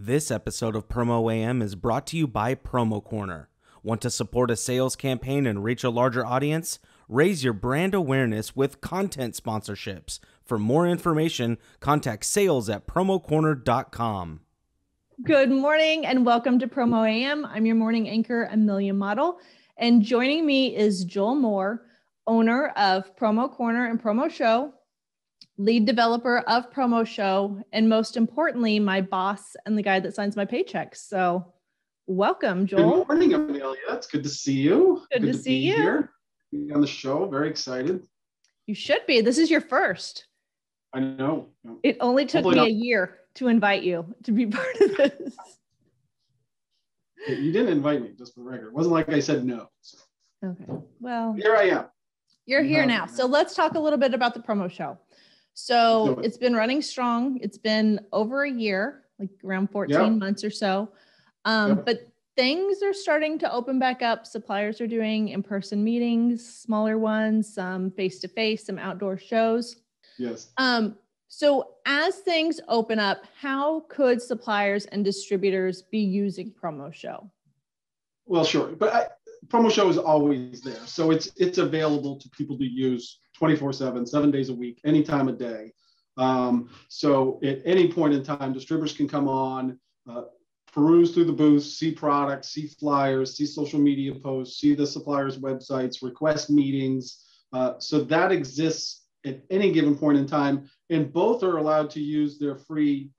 This episode of PromoAM is brought to you by PromoCorner. Want to support a sales campaign and reach a larger audience? Raise your brand awareness with content sponsorships. For more information, contact sales@promocorner.com. Good morning and welcome to PromoAM. I'm your morning anchor, Amelia Model, and joining me is Joel Moore, owner of PromoCorner and PromoShow, lead developer of PromoShow, and most importantly, my boss and the guy that signs my paychecks. So welcome, Joel. Good morning, Amelia. It's good to see you. Good to see you. Here, being on the show. Very excited. You should be. This is your first. I know. It only took me a year to invite you to be part of this. You didn't invite me, just for the record. It wasn't like I said no. So. Okay. Well, here I am. You're here now. So let's talk a little bit about the PromoShow. So it's been running strong. It's been over a year, like around 14 months or so. But things are starting to open back up. Suppliers are doing in-person meetings, smaller ones, some face-to-face, some outdoor shows. Yes. So as things open up, how could suppliers and distributors be using PromoShow? Well, sure. But PromoShow is always there. So it's available to people to use 24/7, 7 days a week, any time of day. So at any point in time, distributors can come on, peruse through the booth, see products, see flyers, see social media posts, see the suppliers' websites, request meetings. So that exists at any given point in time. And both are allowed to use their free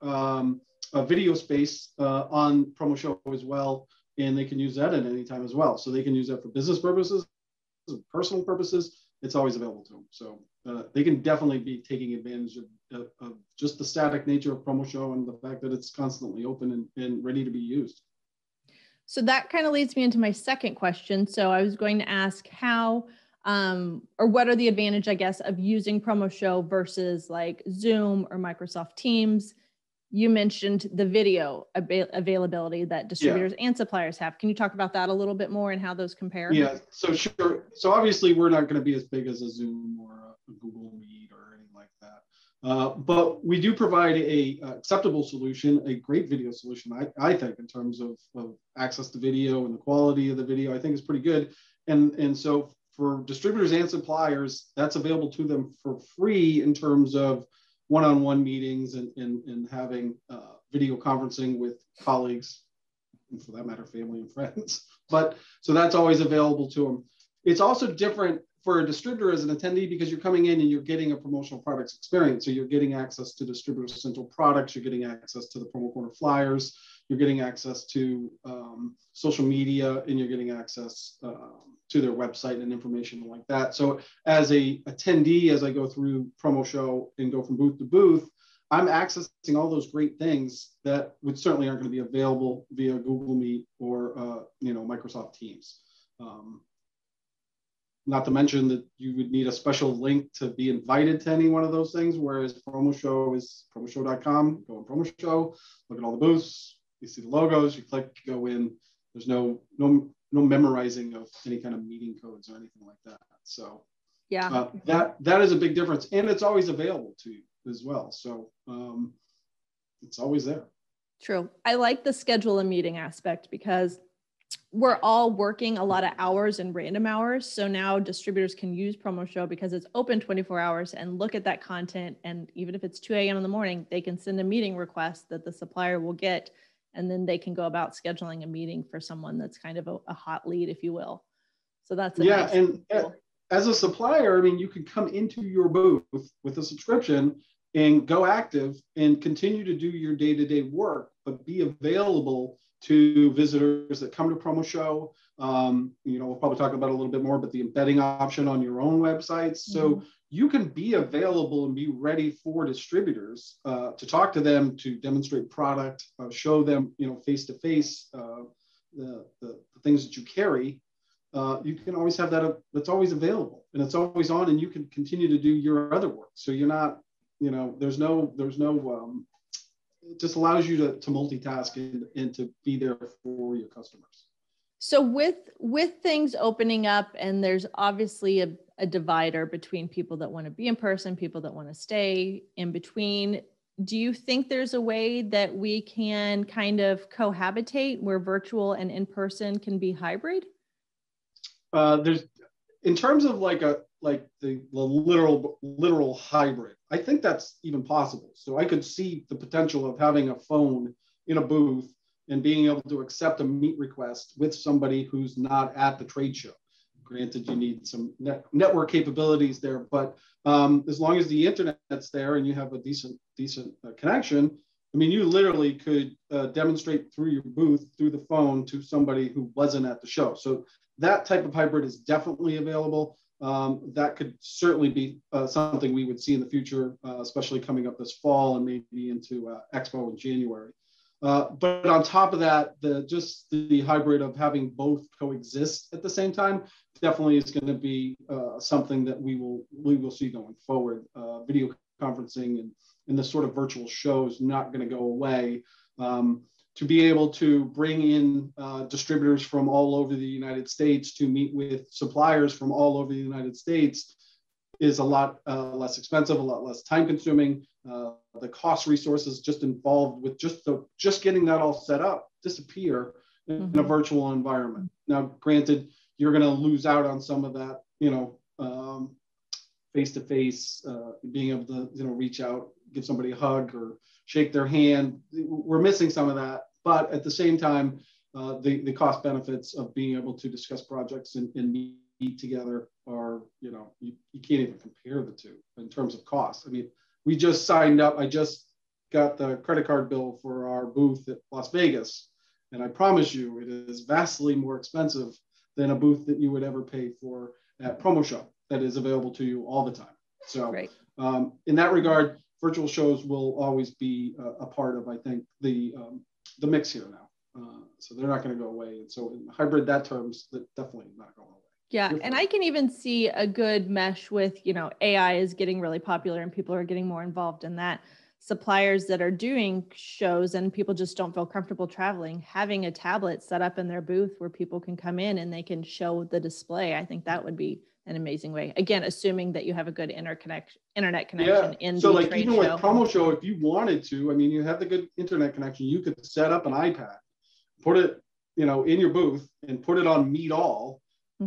video space on PromoShow as well. And they can use that at any time as well. So they can use that for business purposes, personal purposes. It's always available to them. So they can definitely be taking advantage of just the static nature of PromoShow and the fact that it's constantly open and ready to be used. So that kind of leads me into my second question. So I was going to ask how, or what are the advantage, I guess, of using PromoShow versus like Zoom or Microsoft Teams? You mentioned the video availability that distributors and suppliers have. Can you talk about that a little bit more and how those compare? Yeah, so sure. So obviously we're not going to be as big as a Zoom or a Google Meet or anything like that. But we do provide a acceptable solution, a great video solution, I think, in terms of access to video and the quality of the video. I think is pretty good. And so for distributors and suppliers, that's available to them for free in terms of one-on-one meetings and having video conferencing with colleagues, and for that matter, family and friends. But so that's always available to them. It's also different for a distributor as an attendee because you're coming in and you're getting a promotional products experience. So you're getting access to distributor central products, you're getting access to the PromoCorner flyers, you're getting access to social media, and you're getting access to their website and information like that. So as a attendee, as I go through PromoShow and go from booth to booth, I'm accessing all those great things that would certainly aren't going to be available via Google Meet or Microsoft Teams. Not to mention that you would need a special link to be invited to any one of those things, whereas PromoShow is PromoShow.com. Go on PromoShow, look at all the booths, you see the logos, you click, go in. There's no memorizing of any kind of meeting codes or anything like that. So yeah, that is a big difference, and it's always available to you as well. So it's always there. True. I like the schedule a meeting aspect because we're all working a lot of hours and random hours. So now distributors can use PromoShow because it's open 24 hours and look at that content. And even if it's 2 a.m. in the morning, they can send a meeting request that the supplier will get. And then they can go about scheduling a meeting for someone that's kind of a hot lead, if you will. So that's nice and as a supplier, I mean, you can come into your booth with a subscription and go active and continue to do your day-to-day work, but be available to visitors that come to PromoShow. We'll probably talk about it a little bit more, but the embedding option on your own websites. So you can be available and be ready for distributors to talk to them, to demonstrate product, show them, face-to-face, the things that you carry. You can always have that. That's always available, and it's always on, and you can continue to do your other work. So you're not, there's no. It just allows you to multitask and to be there for your customers. So with things opening up, and there's obviously a divider between people that want to be in person, people that want to stay in between. do you think there's a way that we can kind of cohabitate where virtual and in-person can be hybrid? There's, in terms of like the literal hybrid, I think that's even possible. So I could see the potential of having a phone in a booth and being able to accept a meet request with somebody who's not at the trade show. Granted, you need some network capabilities there, but as long as the internet's there and you have a decent connection, I mean, you literally could demonstrate through your booth, through the phone, to somebody who wasn't at the show. So that type of hybrid is definitely available. That could certainly be something we would see in the future, especially coming up this fall and maybe into Expo in January. But on top of that, just the hybrid of having both coexist at the same time definitely is going to be something that we will see going forward. Video conferencing and the sort of virtual shows not going to go away. To be able to bring in distributors from all over the United States to meet with suppliers from all over the United States is a lot less expensive, a lot less time consuming. The cost resources just involved with just getting that all set up disappear in a virtual environment. Now, granted, you're going to lose out on some of that, face-to-face, being able to, reach out, give somebody a hug or shake their hand. We're missing some of that, but at the same time, the cost benefits of being able to discuss projects and meet together are, you can't even compare the two in terms of cost. I mean, we just signed up. I just got the credit card bill for our booth at Las Vegas, and I promise you, it is vastly more expensive than a booth that you would ever pay for at PromoShow that is available to you all the time. So, right. In that regard, virtual shows will always be a part of, I think, the mix here now. So they're not going to go away. And so in hybrid, that term's definitely not going away. Yeah. And I can even see a good mesh with, AI is getting really popular and people are getting more involved in that. Suppliers that are doing shows and people just don't feel comfortable traveling, having a tablet set up in their booth where people can come in and they can show the display. I think that would be an amazing way. Again, assuming that you have a good internet connection in the trade show. So like even with PromoShow, if you wanted to, I mean, you have the good internet connection, you could set up an iPad, put it, in your booth and put it on Meet All.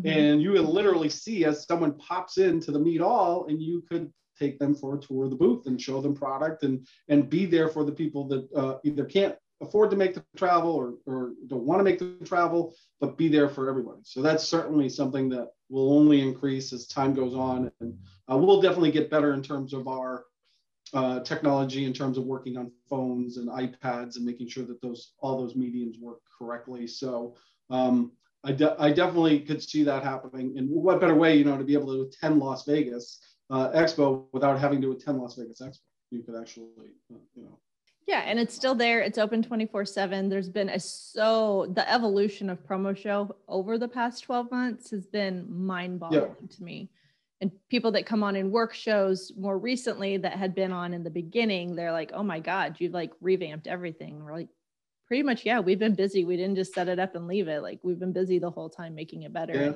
And you would literally see as someone pops into the Meet All, and you could take them for a tour of the booth and show them product and be there for the people that either can't afford to make the travel or don't want to make the travel, but be there for everybody. So that's certainly something that will only increase as time goes on. And we'll definitely get better in terms of our technology, in terms of working on phones and iPads and making sure that all those mediums work correctly. So I definitely could see that happening. And what better way, to be able to attend Las Vegas Expo without having to attend Las Vegas Expo? You could actually, Yeah, and it's still there. It's open 24/7. There's been the evolution of PromoShow over the past 12 months has been mind-boggling to me. And people that come on and work shows more recently that had been on in the beginning, they're like, oh my God, you've like revamped everything. We're like, pretty much, yeah, we've been busy. We didn't just set it up and leave it. Like we've been busy the whole time making it better. Yeah.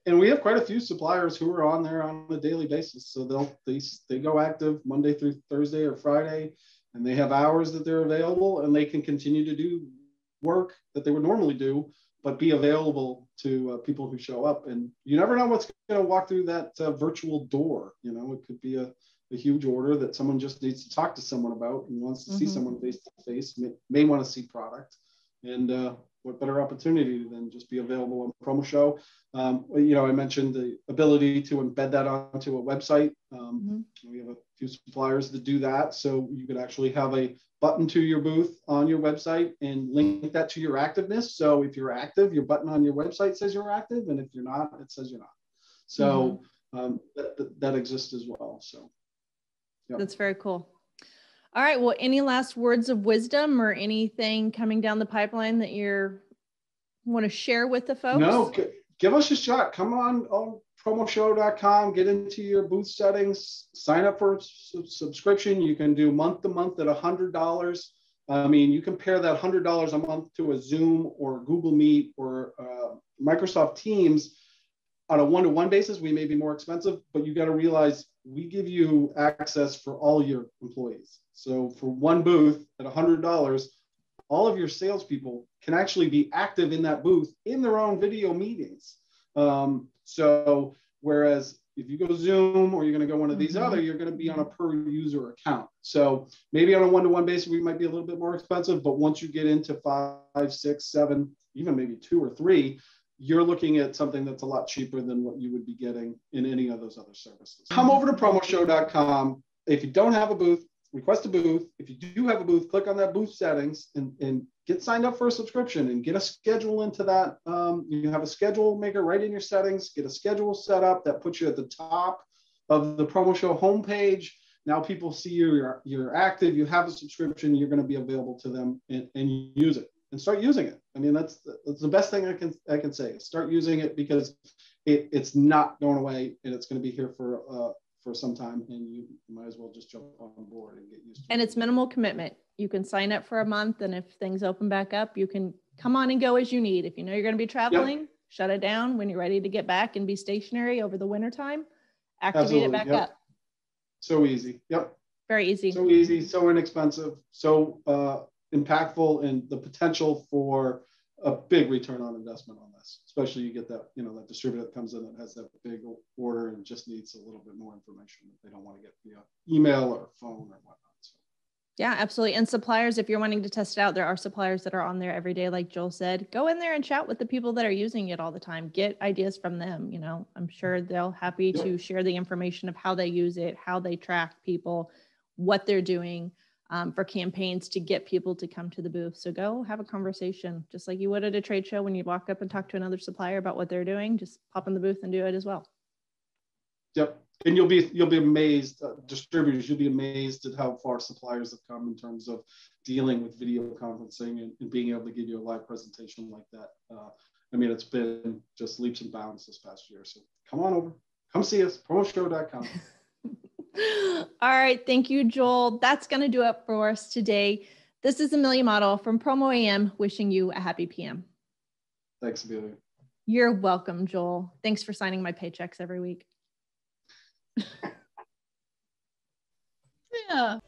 And we have quite a few suppliers who are on there on a daily basis. So they go active Monday through Thursday or Friday, and they have hours that they're available, and they can continue to do work that they would normally do, but be available to people who show up. And you never know what's going to walk through that virtual door. It could be a huge order that someone just needs to talk to someone about and wants to see someone face to face, may want to see product. And what better opportunity than just be available on PromoShow? I mentioned the ability to embed that onto a website. We have a few suppliers that do that. So you could actually have a button to your booth on your website and link that to your activeness. So if you're active, your button on your website says you're active. And if you're not, it says you're not. So that exists as well. So that's very cool. All right. Well, any last words of wisdom or anything coming down the pipeline that want to share with the folks? No, give us a shot. Come on promoshow.com, get into your booth settings, sign up for a subscription. You can do month to month at $100. I mean, you compare that $100 a month to a Zoom or Google Meet or Microsoft Teams. on a one-to-one basis, we may be more expensive, but you got to realize we give you access for all your employees. So for one booth at $100, all of your salespeople can actually be active in that booth in their own video meetings. So whereas if you go to Zoom or you're going to go one of these other, you're going to be on a per user account. So maybe on a one-to-one basis, we might be a little bit more expensive, but once you get into 5, 6, 7, even maybe 2 or 3, you're looking at something that's a lot cheaper than what you would be getting in any of those other services. Come over to PromoShow.com. If you don't have a booth, request a booth. If you do have a booth, click on that booth settings and get signed up for a subscription and get a schedule into that. You have a schedule maker right in your settings, get a schedule set up that puts you at the top of the PromoShow homepage. Now people see you're active, you have a subscription, you're going to be available to them and use it and start using it. I mean, that's the best thing I can say. Start using it because it's not going away and it's going to be here for some time, and you might as well just jump on board and get used to it. And it's minimal commitment. You can sign up for a month, and if things open back up, you can come on and go as you need. If you know you're going to be traveling, shut it down when you're ready to get back and be stationary over the winter time. Activate it back up. So easy. Yep. Very easy. So easy, so inexpensive, so impactful, and the potential for a big return on investment on this, especially you get that, that distributor that comes in that has that big order and just needs a little bit more information that they don't want to get via email or phone or whatnot. So. Yeah, absolutely. And suppliers, if you're wanting to test it out, there are suppliers that are on there every day. Like Joel said, go in there and chat with the people that are using it all the time. Get ideas from them. I'm sure they'll happy to share the information of how they use it, how they track people, what they're doing. For campaigns to get people to come to the booth. So go have a conversation, just like you would at a trade show when you walk up and talk to another supplier about what they're doing. Just pop in the booth and do it as well. Yep, and you'll be amazed, distributors. You'll be amazed at how far suppliers have come in terms of dealing with video conferencing and being able to give you a live presentation like that. I mean, it's been just leaps and bounds this past year. So come on over, come see us. PromoShow.com. All right. Thank you, Joel. That's going to do it for us today. This is Amelia Model from PromoAM, wishing you a happy PM. Thanks, Amelia. You're welcome, Joel. Thanks for signing my paychecks every week. Yeah.